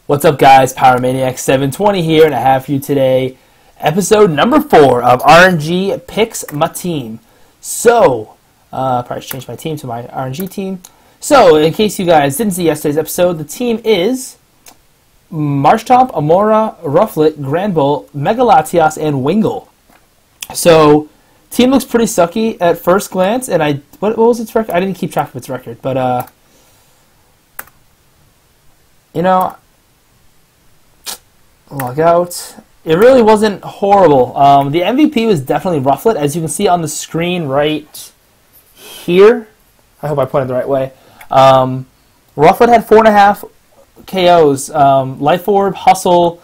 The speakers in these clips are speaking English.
What's up, guys? PowerManiac720 here, and I have for you today episode number 4 of RNG Picks My Team. So, probably should change my team to my RNG team. So, in case you guys didn't see yesterday's episode, the team is Marshtomp, Amora, Rufflet, Granbull, Megalatias, and Wingull. So, team looks pretty sucky at first glance, and what was its record? I didn't keep track of its record, but you know, log out. It really wasn't horrible. The MVP was definitely Rufflet, as you can see on the screen right here. I hope I pointed the right way. Rufflet had 4.5 KOs. Life Orb, Hustle,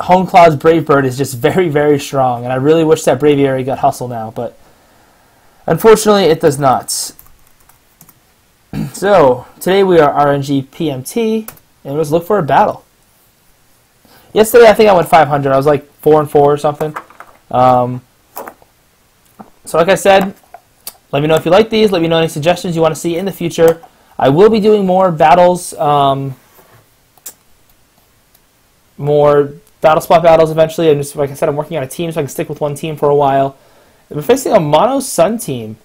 Hone Claws, Brave Bird is just very, very strong, and I really wish that Braviary got Hustle now, but unfortunately it does not. So, today we are RNG PMT, and let's look for a battle. Yesterday, I think I went 500. I was like 4-4 or something. So like I said, let me know if you like these. Let me know any suggestions you want to see in the future. I will be doing more battles, more battle spot battles eventually. And just like I said, I'm working on a team so I can stick with one team for a while. We're facing a Mono Sun team,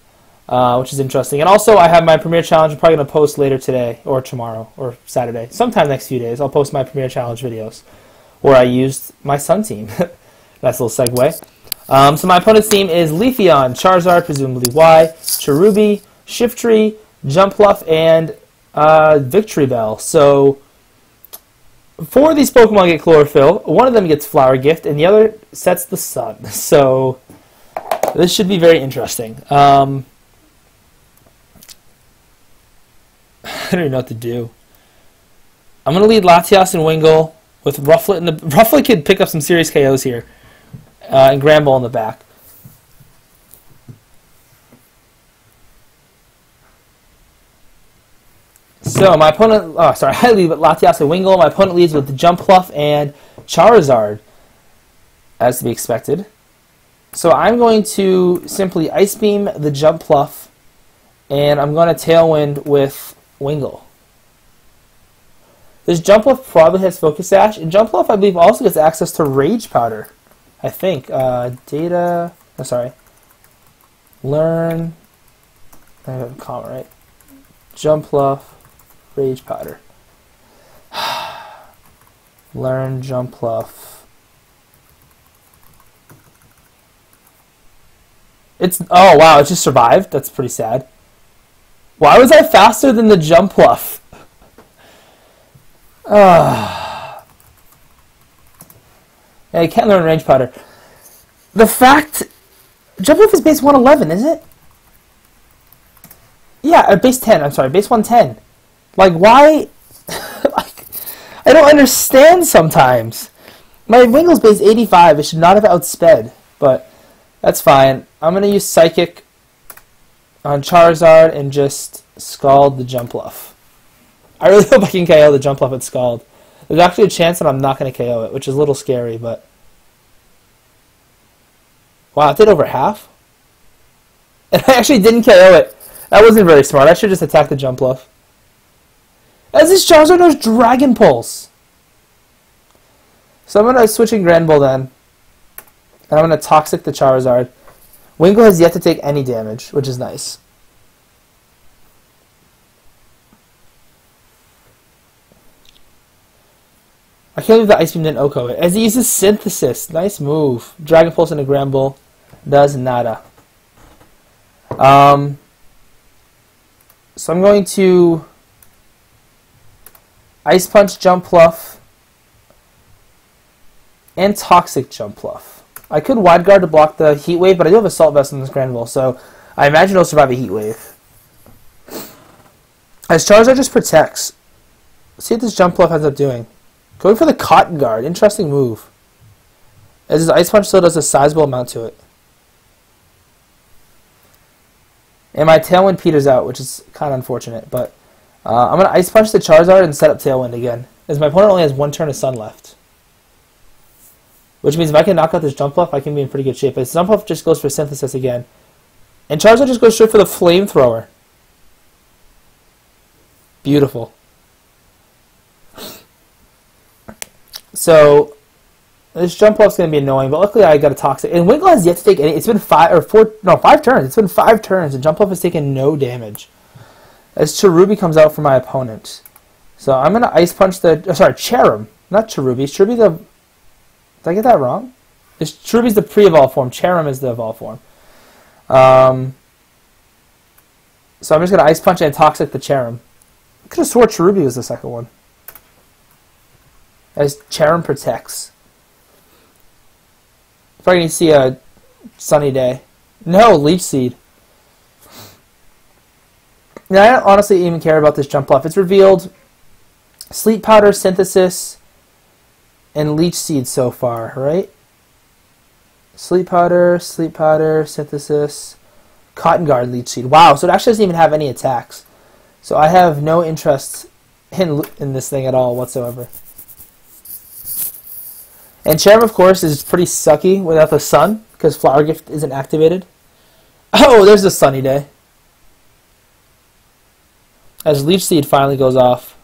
which is interesting. And also, I have my Premier Challenge. I'm probably going to post later today or tomorrow or Saturday. Sometime next few days, I'll post my Premier Challenge videos, where I used my Sun team. Nice little segue. So my opponent's team is Leafeon, Charizard, presumably Y, Cherubi, Shiftry, Jumpluff, and Victory Bell. So 4 of these Pokemon get Chlorophyll, one of them gets Flower Gift, and the other sets the sun. So this should be very interesting. I don't even know what to do. I'm going to lead Latias and Wingull with Rufflet, and Rufflet could pick up some serious KOs here, and Granbull in the back. So my opponent, I lead with Latias and Wingull. My opponent leads with Jumpluff and Charizard, as to be expected. So I'm going to simply Ice Beam the Jumpluff, and I'm going to Tailwind with Wingull. This Jumpluff probably has Focus Sash, and Jumpluff, I believe, also gets access to Rage Powder. I think. Learn. I have a comment, right? Jumpluff, Rage Powder. Learn Jumpluff. Oh wow, it just survived? That's pretty sad. Why was I faster than the Jumpluff? Yeah, you can't learn Range Powder. The fact... Jumpluff is base 111, is it? Yeah, base 10, I'm sorry, base 110. Like, why... like, I don't understand sometimes. My Wingull's base 85, it should not have outsped, but that's fine. I'm going to use Psychic on Charizard and just Scald the Jumpluff. I really hope I can KO the Jumpluff at Scald. There's actually a chance that I'm not going to KO it, which is a little scary, but... Wow, it did over half? And I actually didn't KO it. That wasn't very smart. I should just attack the Jumpluff. As this Charizard knows Dragon Pulse! So I'm going to switch in Granbull then. And I'm going to Toxic the Charizard. Wingull has yet to take any damage, which is nice. I can't believe the Ice Beam didn't OHKO it. As he uses Synthesis. Nice move. Dragon Pulse into Granbull. Does nada. So I'm going to Ice Punch Jumpluff and Toxic Jumpluff. I could Wide Guard to block the Heat Wave, but I do have Assault Vest on this Granbull, so I imagine it'll survive a Heat Wave. As Charizard just protects. Let's see what this Jumpluff ends up doing. Going for the Cotton Guard. Interesting move. As his Ice Punch still does a sizable amount to it. And my Tailwind peters out, which is kind of unfortunate. But I'm going to Ice Punch the Charizard and set up Tailwind again. As my opponent only has 1 turn of Sun left. Which means if I can knock out this Jumpluff, I can be in pretty good shape. As Jumpluff just goes for Synthesis again. And Charizard just goes straight for the Flamethrower. Beautiful. So this jump off's going to be annoying, but luckily I got a toxic. And Wingull has yet to take any. It's been 5 turns. It's been 5 turns, and jump off has taken no damage. As Cherubi comes out for my opponent. So I'm going to Ice Punch the... Oh, sorry, Cherum. Not Cherubi. Is Cherubi the... Did I get that wrong? Cherubi's the pre-evolve form. Cherum is the evolve form. So I'm just going to Ice Punch and Toxic the Cherum. I could have swore Cherubi was the second one. As Cherum protects. Probably going to see a sunny day. No, Leech Seed. Now, I don't honestly even care about this jump off. It's revealed Sleep Powder, Synthesis, and Leech Seed so far, right? Sleep Powder, Synthesis, Cotton Guard, Leech Seed. Wow, so it actually doesn't even have any attacks. So I have no interest in this thing at all whatsoever. And Cherum, of course, is pretty sucky without the sun, because Flower Gift isn't activated. Oh, there's a sunny day. As Leech Seed finally goes off.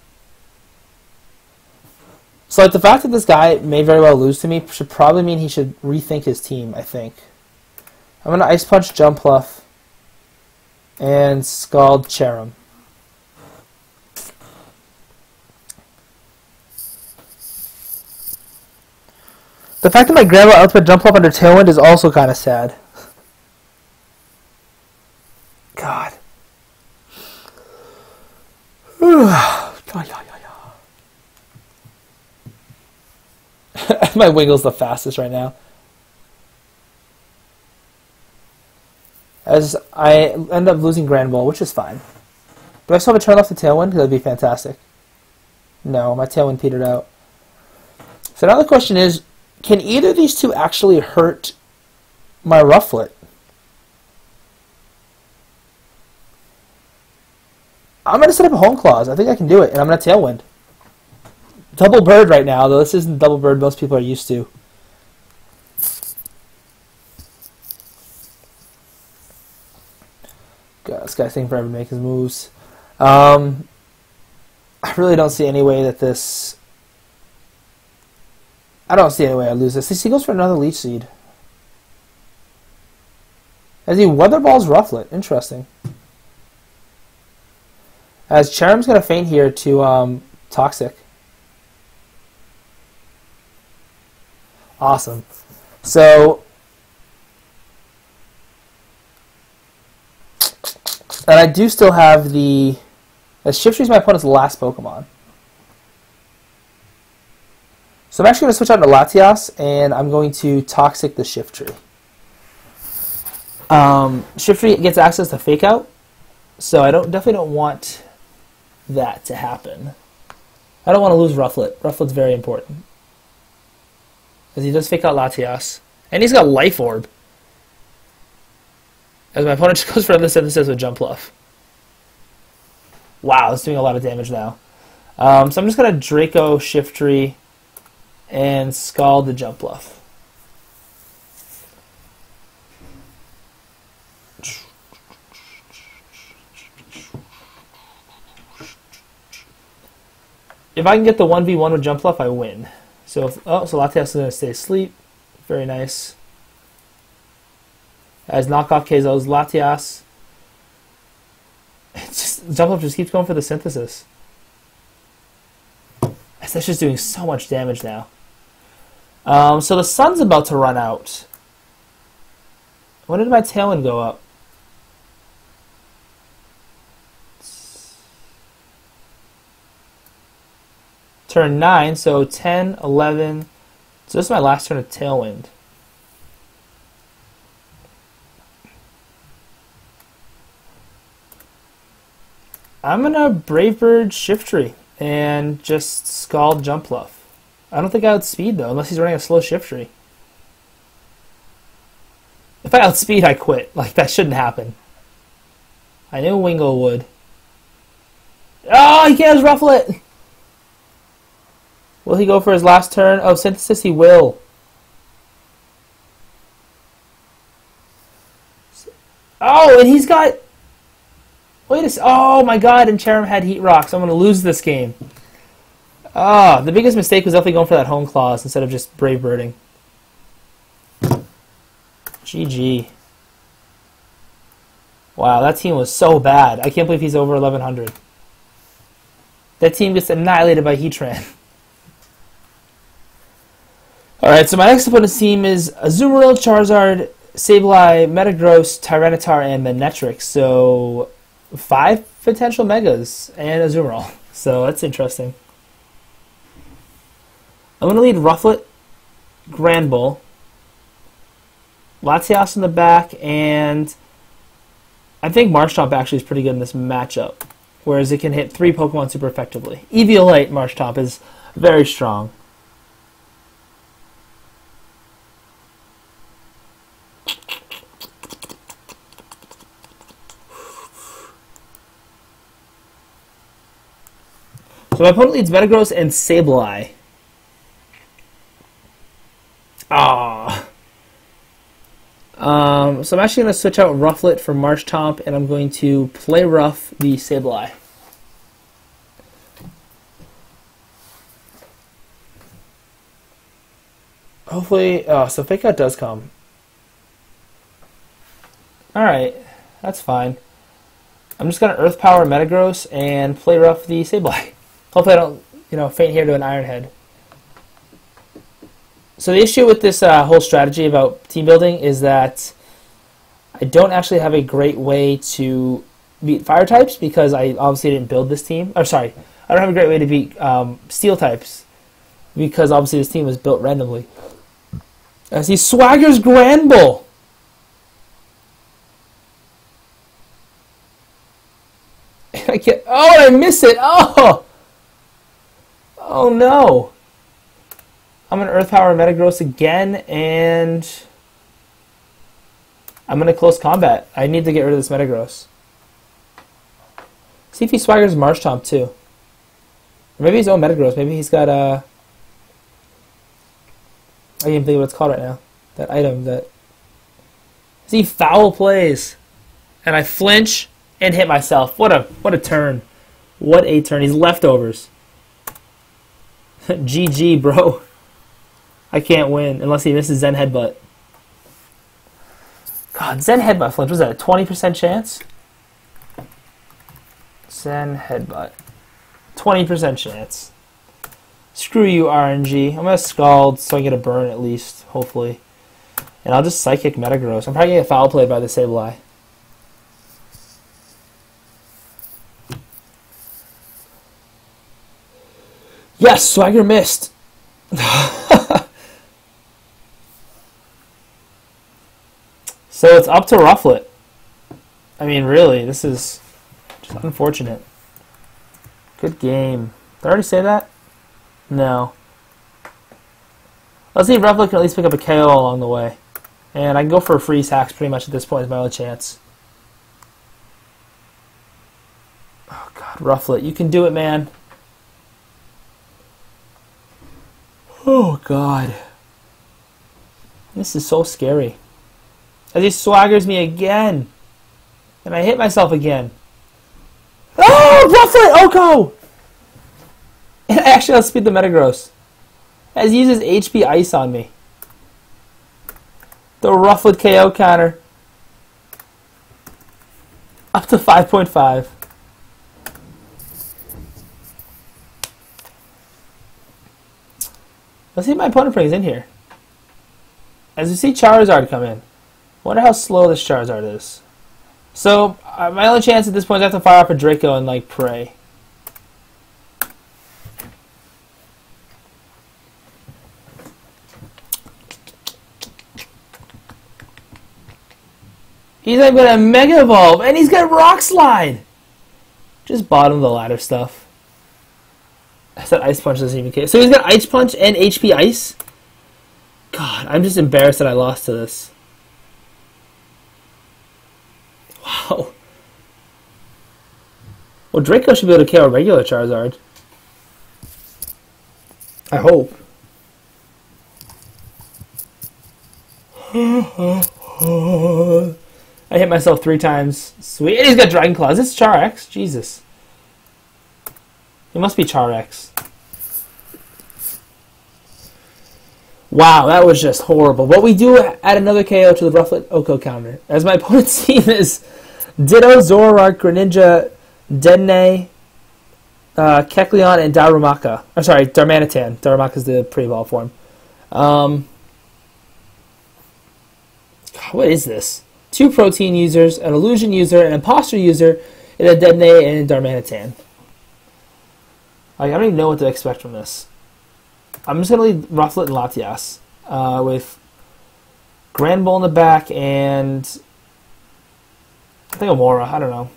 So like the fact that this guy may very well lose to me should probably mean he should rethink his team, I think. I'm going to Ice Punch Jumpluff and Scald Cherum. The fact that my grandma output Jumpluff under Tailwind is also kind of sad. God. My Wiggle's the fastest right now. As I end up losing Grand Ball, which is fine. Do I still have a turn left to Tailwind? That'd be fantastic. No, my Tailwind petered out. So now the question is, can either of these two actually hurt my Rufflet? I'm going to set up a Home Clause. I think I can do it, and I'm going to Tailwind. Double Bird right now, though this isn't Double Bird most people are used to. God, this guy's taking forever to make his moves. I really don't see any way that this... I don't see any way I lose this. He goes for another Leech Seed. As he Weather Balls Rufflet. Interesting. As Cherum's going to feint here to Toxic. Awesome. So... And I do still have the... As Shiftry is my opponent's last Pokemon. So I'm actually going to switch out to Latias, and I'm going to Toxic the Shiftry. Shiftry gets access to Fake Out, so I definitely don't want that to happen. I don't want to lose Rufflet. Rufflet's very important. As he does Fake Out Latias. And he's got Life Orb. As my opponent just goes for the Synthesis with Jumpluff. Wow, it's doing a lot of damage now. So I'm just going to Draco Shiftry and Scald the Jumpluff. If I can get the 1v1 with Jumpluff, I win. So Latias is going to stay asleep. Very nice. As knockoff KOs Latias. Jumpluff just keeps going for the Synthesis. That's just doing so much damage now. So the sun's about to run out. When did my Tailwind go up? Turn 9, so 10, 11. So this is my last turn of Tailwind. I'm going to Brave Bird Shiftry and just Scald Jumpluff. I don't think I outspeed though, unless he's running a slow Shiftry. If I outspeed, I quit. Like, that shouldn't happen. I knew Wingull would. Oh, he can't Rufflet! Will he go for his last turn? Oh, Synthesis, he will. Oh, and he's got... Wait a second. Oh my god, and Cherum had Heat Rocks. I'm going to lose this game. Ah, the biggest mistake was definitely going for that home clause instead of just brave birding. GG. Wow, that team was so bad. I can't believe he's over 1100. That team gets annihilated by Heatran. Alright, so my next opponent's team is Azumarill, Charizard, Sableye, Metagross, Tyranitar, and Manectric. So 5 potential Megas and Azumarill. So that's interesting. I'm going to lead Rufflet, Granbull, Latias in the back, and I think Marshtomp actually is pretty good in this matchup, whereas it can hit 3 Pokemon super effectively. Eviolite Marshtomp is very strong. So my opponent leads Metagross and Sableye. Ah. So I'm actually going to switch out Rufflet for Marshtomp, and I'm going to play rough the Sableye. Hopefully, so Fake Out does come. Alright, that's fine. I'm just going to Earth Power Metagross and play rough the Sableye. Hopefully I don't, faint here to an Iron Head. So the issue with this whole strategy about team building is that I don't actually have a great way to beat fire types because I obviously didn't build this team. Or sorry, I don't have a great way to beat steel types because obviously this team was built randomly. I see Swagger's Granbull. I can't. Oh, I miss it. Oh. Oh no. I'm going to Earth Power Metagross again, and I'm going to close combat. I need to get rid of this Metagross. See if he swaggers Marshtomp too. Or maybe his own Metagross. Maybe he's got I can't even think of what it's called right now. That item that... See, foul plays. And I flinch and hit myself. What a turn. What a turn. He's leftovers. GG, bro. I can't win unless he misses Zen Headbutt. God, Zen Headbutt flinch. Was that a 20% chance? Zen Headbutt. 20% chance. Screw you, RNG. I'm going to Scald so I get a burn at least, hopefully. And I'll just Psychic Metagross. I'm probably going to get foul played by the Sableye. Yes, Swagger missed. So it's up to Rufflet. I mean, really, this is just unfortunate. Good game. Did I already say that? No. Let's see if Rufflet can at least pick up a KO along the way. And I can go for a freeze hacks pretty much at this point is my only chance. Oh god, Rufflet, you can do it, man. Oh god. This is so scary. As he swaggers me again. And I hit myself again. Oh, Rufflet! Oko! And actually, I'll speed the Metagross. As he uses HP Ice on me. The Rufflet KO counter. Up to 5.5. Let's see if my opponent brings in here. As you see Charizard come in. Wonder how slow this Charizard is. So, my only chance at this point is I have to fire off a Draco and, like, pray. He's not going to Mega Evolve, and he's got Rock Slide! Just bottom of the ladder stuff. I said Ice Punch doesn't even care. So he's got Ice Punch and HP Ice? God, I'm just embarrassed that I lost to this. Wow. Well, Draco should be able to KO a regular Charizard. I hope. I hit myself 3 times. Sweet. And he's got Dragon Claws. It's Char X. Jesus. It must be Char X. Wow, that was just horrible. But we do add another KO to the Rufflet Oko counter. As my opponent's team is Ditto, Zoroark, Greninja, Dene, Kecleon, and Darumaka. I'm sorry, Darmanitan. Darumaka is the pre-evolved form. What is this? 2 Protein users, an Illusion user, an Imposter user, and a Dene and a Darmanitan. I don't even know what to expect from this. I'm just going to lead Rufflet and Latias with Grand Bull in the back and I think Amora. I don't know.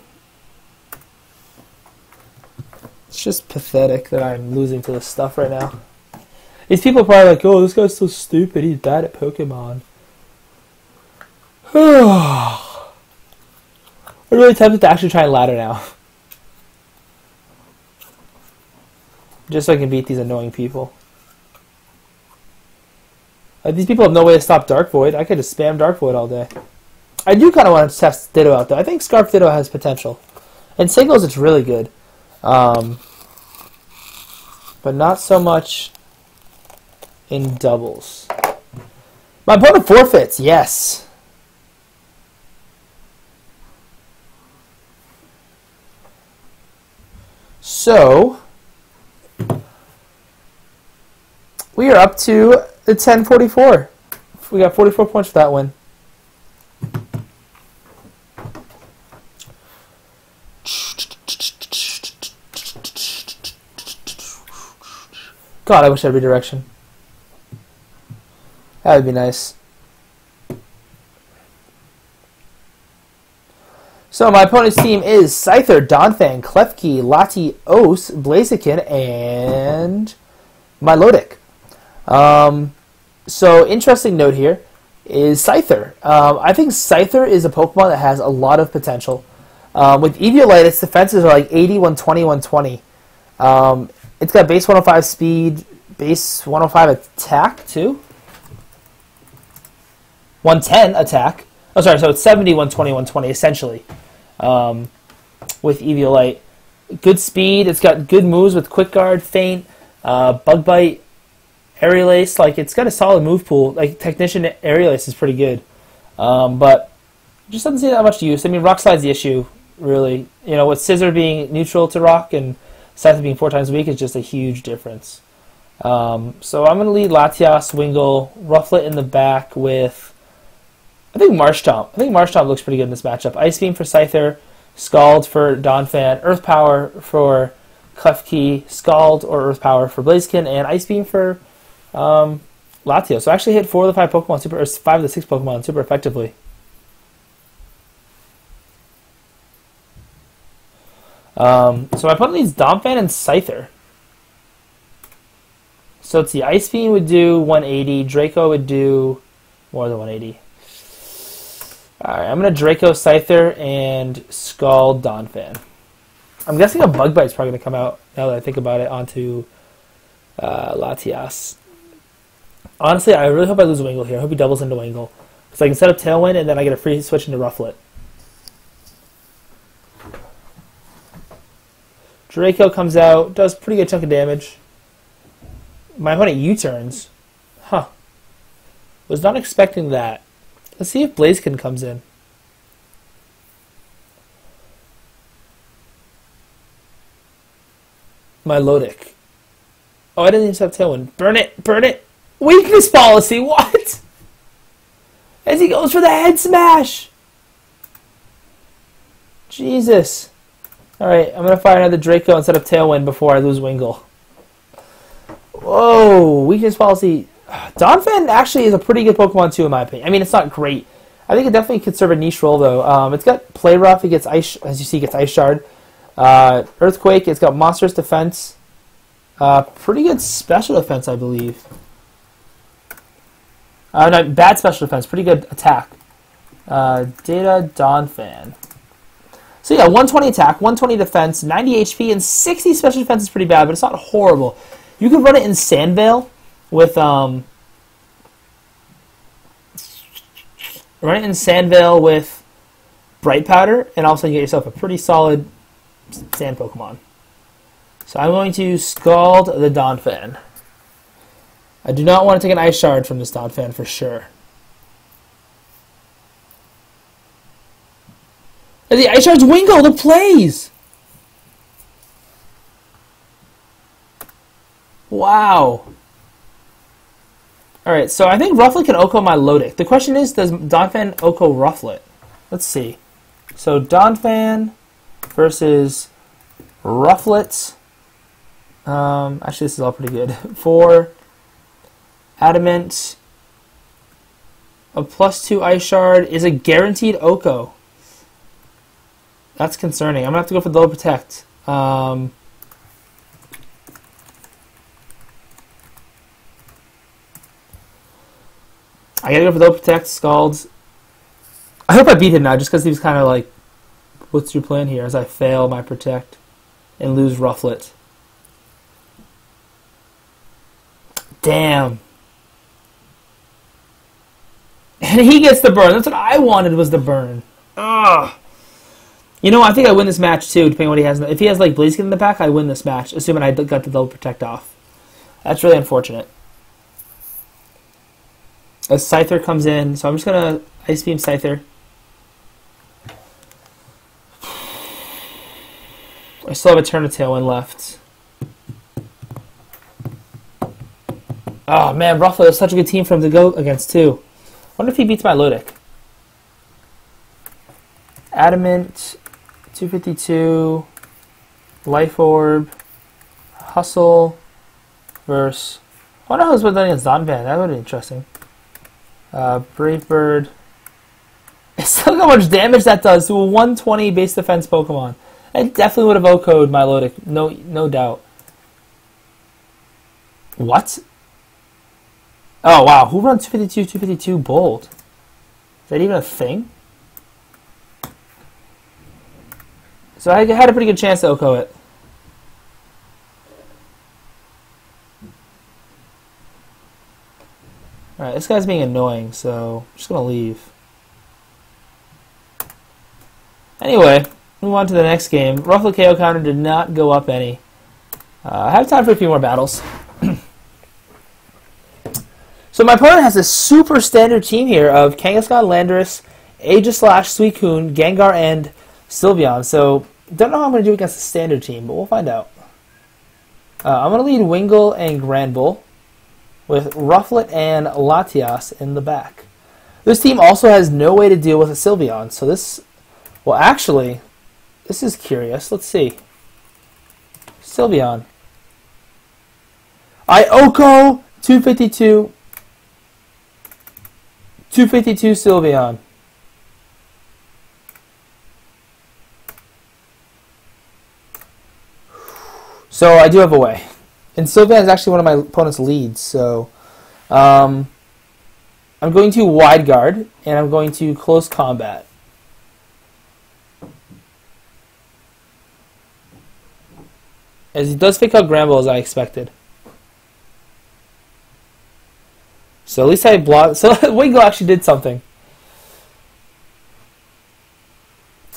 It's just pathetic that I'm losing to this stuff right now. These people are probably like, oh, this guy's so stupid. He's bad at Pokemon. I'm really tempted to actually try and ladder now. Just so I can beat these annoying people. These people have no way to stop Dark Void. I could just spam Dark Void all day. I do kind of want to test Ditto out, though. I think Scarf Ditto has potential. In singles, it's really good. But not so much in doubles. My opponent forfeits, yes. So, we are up to the 1044. We got 44 points for that win. God, I wish I had redirection. That would be nice. So my opponent's team is Scyther, Donphan, Klefki, Latios, Blaziken, and Milotic. So interesting note here is Scyther. I think Scyther is a Pokemon that has a lot of potential. With Eviolite, its defenses are like 80, 120, 120. It's got base 105 speed, base 105 attack too. 110 attack. Oh, sorry, so it's 70, 120, 120 essentially. With Eviolite. Good speed, it's got good moves with Quick Guard, Feint, Bug Bite, Aerial Ace. Like, it's got a solid move pool. Like, Technician Aerial Ace is pretty good. But just doesn't see that much use. I mean, Rock Slide's the issue, really. You know, with Scissor being neutral to Rock and Scyther being 4 times weak is just a huge difference. So I'm going to lead Latias, Wingull, Rufflet in the back with, I think, Marshtomp. I think Marshtomp looks pretty good in this matchup. Ice Beam for Scyther, Scald for Donphan, Earth Power for Klefki, Scald or Earth Power for Blaziken, and Ice Beam for Latios. So I actually hit 4 of the 5 Pokemon, or 5 of the 6 Pokemon super effectively. So my opponent needs Donphan and Scyther. So let's see, Ice Beam would do 180, Draco would do more than 180. Alright, I'm going to Draco Scyther and Scald Donphan. I'm guessing a Bug Bite's probably going to come out, now that I think about it, onto Latias. Honestly, I really hope I lose Wingull here. I hope he doubles into Wingull. Because I can set up Tailwind and then I get a free switch into Rufflet. Draco comes out, does pretty good chunk of damage. My opponent U-turns. Huh. Was not expecting that. Let's see if Blaziken comes in. Milotic. Oh, I didn't even set up Tailwind. Burn it! Burn it! Weakness policy! What? As he goes for the head smash! Jesus. Alright, I'm going to fire another Draco instead of Tailwind before I lose Wingull. Whoa, weakness policy. Donphan actually is a pretty good Pokemon too, in my opinion. I mean, it's not great. I think it definitely could serve a niche role, though. It's got Play Rough, it gets Ice, as you see, it gets Ice Shard. Earthquake, it's got Monstrous Defense. Pretty good Special Defense, I believe. No, bad Special Defense, pretty good attack. Data Donphan. So yeah, 120 attack, 120 defense, 90 HP, and 60 special defense is pretty bad, but it's not horrible. You could run it in Sandvale with Bright Powder, and all of a sudden you get yourself a pretty solid Sand Pokemon. So I'm going to Scald the Donphan. I do not want to take an Ice Shard from this Donphan for sure. And the Ice Shard's Wingo, the plays! Wow. Alright, so I think Rufflet can Oko my Lodic. The question is, does Donphan Oko Rufflet? Let's see. So Donphan versus Rufflet. Actually, this is all pretty good. 4 Adamant. A +2 Ice Shard is a guaranteed Oko. That's concerning. I'm going to have to go for the Low Protect. I gotta go for Low Protect, Scald. I hope I beat him now, just because he was kind of like, what's your plan here, as I fail my Protect and lose Rufflet. Damn. And he gets the burn. That's what I wanted, was the burn. Ugh. You know, I think I win this match too, depending on what he has. If he has like Blaziken in the back, I win this match, assuming I got the Low Protect off. That's really unfortunate. A Scyther comes in, so I'm just going to Ice Beam Scyther. I still have a turn of Tailwind left. Oh man, Rufflet is such a good team for him to go against too. Wonder if he beats my Lodic. Adamant, 252, Life Orb, Hustle, verse. I wonder how this was done against Donphan. That would be interesting. Brave Bird. Look how much damage that does to a 120 base defense Pokemon. I definitely would have OHKO'd my Lodic, no doubt. What? Oh wow, who runs 252 Bold? Is that even a thing? So I had a pretty good chance to OHKO it. Alright, this guy's being annoying, so I'm just going to leave. Anyway, move on to the next game. Rufflet KO counter did not go up any. I have time for a few more battles. So my opponent has a super standard team here of Kangaskhan, Landorus, Aegislash, Suicune, Gengar, and Sylveon. So don't know how I'm going to do against the standard team, but we'll find out. I'm going to lead Wingull and Granbull, with Rufflet and Latias in the back. This team also has no way to deal with a Sylveon, so this... Well, actually, this is curious. Let's see. Sylveon. I OHKO 252 Sylveon. So I do have a way. And Sylveon is actually one of my opponent's leads, so I'm going to Wide Guard, and I'm going to Close Combat. As he does fake out Granbull as I expected. So at least I blocked. So Wingull actually did something.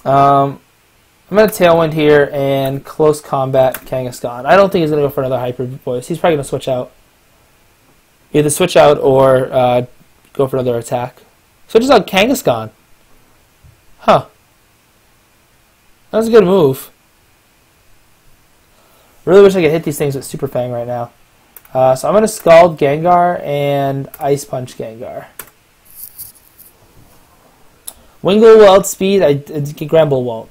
I'm going to Tailwind here and Close Combat Kangaskhan. I don't think he's going to go for another Hyper Voice. He's probably going to switch out. Either switch out or go for another attack. Switches out Kangaskhan. Huh. That was a good move. Really wish I could hit these things with Super Fang right now. So I'm going to Scald Gengar and Ice Punch Gengar. Wingull will outspeed, Granbull won't.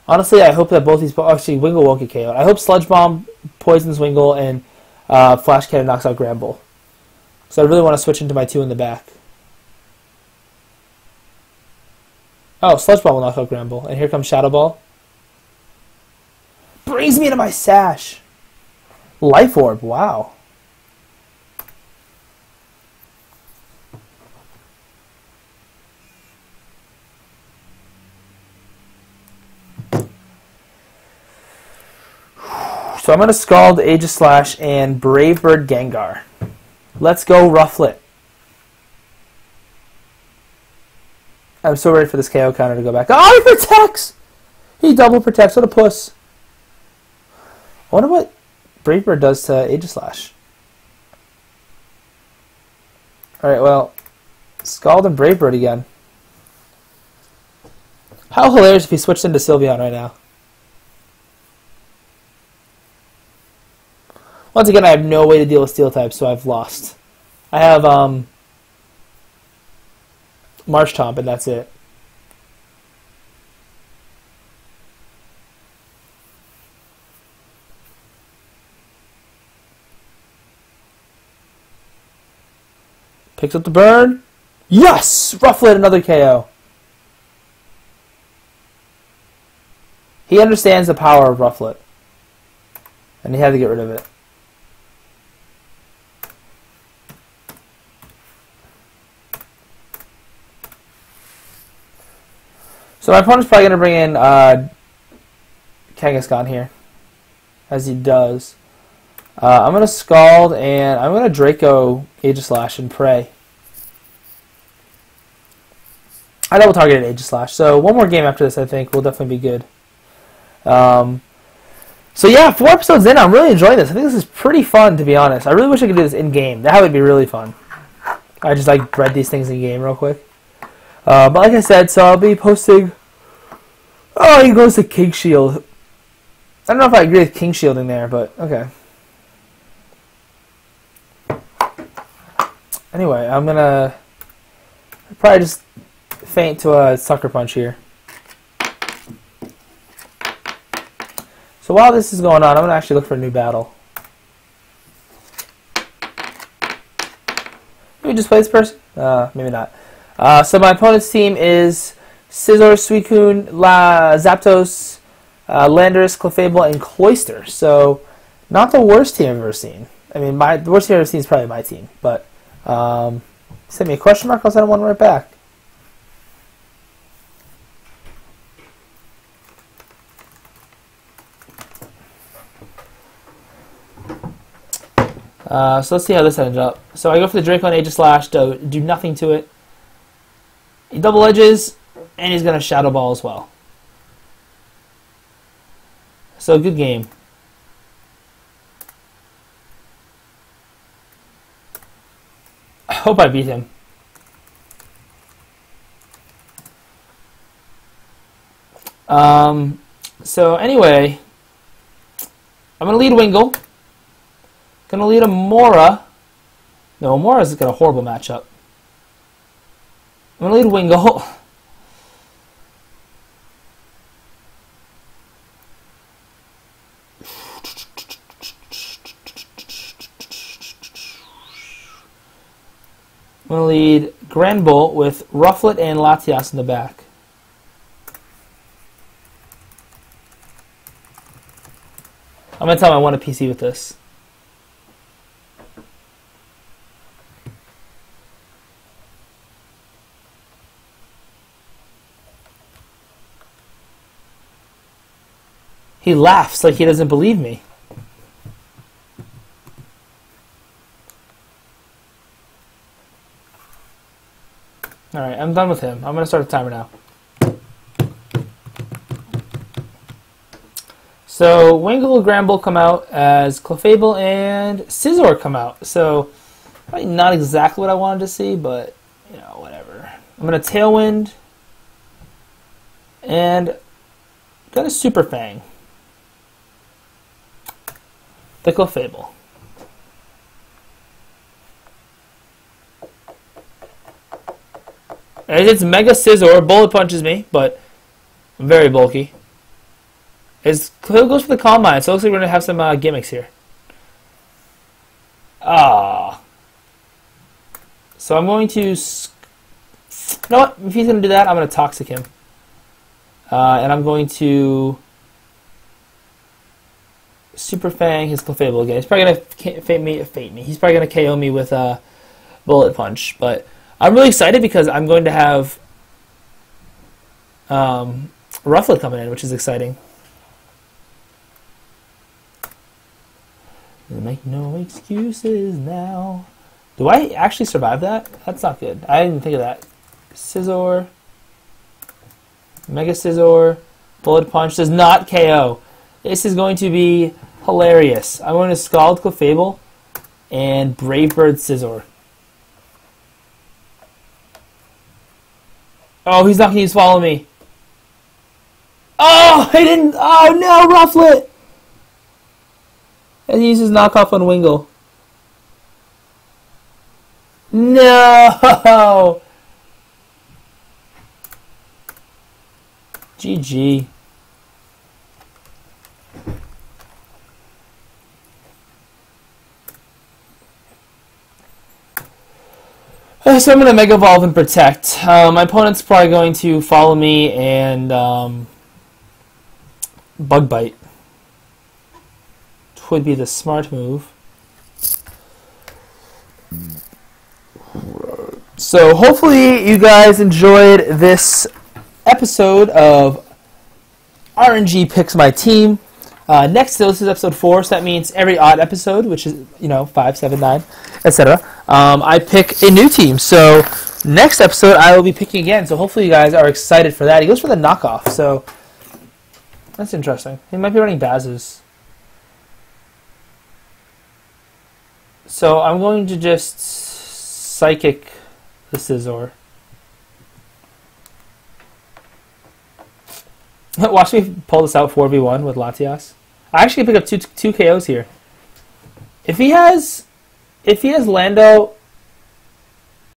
Honestly, I hope that both these... Actually, Wingull won't get KO'd. I hope Sludge Bomb poisons Wingull and Flash Cannon knocks out Granbull. So I really want to switch into my 2 in the back. Oh, Sludge Bomb will knock out Granbull. And here comes Shadow Ball. Brings me into my Sash. Life Orb, wow. So I'm going to Scald, Aegislash, and Brave Bird Gengar. Let's go, Rufflet. I'm so ready for this KO counter to go back. Oh, he protects! He double protects. What a puss. I wonder what Brave Bird does to Aegislash. Alright, well, Scald and Brave Bird again. How hilarious if he switched into Sylveon right now. Once again, I have no way to deal with Steel types, so I've lost. I have Marshtomp, and that's it. Picks up the burn. Yes! Rufflet, another KO. He understands the power of Rufflet. And he had to get rid of it. So my opponent's probably going to bring in Kangaskhan here. As he does. I'm going to Scald, and I'm going to Draco Aegislash and pray. I double targeted Aegislash, so one more game after this I think will definitely be good. So yeah, 4 episodes in, I'm really enjoying this. I think this is pretty fun, to be honest. I really wish I could do this in-game. That would be really fun. I just like bred these things in-game real quick. But like I said, so I'll be posting... Oh, he goes to King Shield. I don't know if I agree with King Shielding there, but okay. Anyway, I'm gonna probably just feint to a Sucker Punch here. So while this is going on, I'm gonna actually look for a new battle. Maybe just play this person? Maybe not. So my opponent's team is Scizor, Suicune, Zapdos, Landorus, Clefable, and Cloyster. So not the worst team I've ever seen. I mean, the worst team I've ever seen is probably my team, but. Send me a question mark, I'll send one right back. So let's see how this ends up. So I go for the Draco and Aegislash, do nothing to it. He double edges, and he's going to Shadow Ball as well. So good game. I hope I beat him. So anyway, I'm going to lead Wingull. Going to lead a Mora. No, Mora's got a horrible matchup. I'm going to lead Wingull. I'm going to lead Granbull with Rufflet and Latias in the back. I'm going to tell him I want a PC with this. He laughs like he doesn't believe me. Alright, I'm done with him. I'm going to start the timer now. So, Wingull and Granbull come out as Clefable and Scizor come out. So, probably not exactly what I wanted to see, but, you know, whatever. I'm going to Tailwind and got a Super Fang. The Clefable. As it's Mega Scizor, bullet punches me, but I'm very bulky. His Clefable goes for the Calm Mind, so it looks like we're going to have some gimmicks here. Ah. So I'm going to... You know what? If he's going to do that, I'm going to Toxic him. And I'm going to... Super Fang his Clefable again. He's probably going to fate me. He's probably going to KO me with a Bullet Punch. But I'm really excited because I'm going to have Rufflet coming in, which is exciting. Make no excuses now. Do I actually survive that? That's not good. I didn't think of that. Scizor. Mega Scizor. Bullet Punch does not KO. This is going to be Hilarious. I'm going to Scald Clefable and Bravebird Scizor. Oh, he's not going to follow me. Oh, I didn't. Oh, no, Rufflet. And he uses knockoff on Wingull. No. GG. So I'm going to Mega Evolve and Protect. My opponent's probably going to follow me and Bug Bite. Which would be the smart move. So hopefully you guys enjoyed this episode of RNG Picks My Team. Next, this is episode 4, so that means every odd episode, which is, 5, 7, 9, etc. I pick a new team. So next episode, I will be picking again. So hopefully you guys are excited for that. He goes for the knockoff, so that's interesting. He might be running Baz's. So I'm going to just Psychic the Scizor. Watch me pull this out 4v1 with Latias. I actually pick up two KOs here. If he has Lando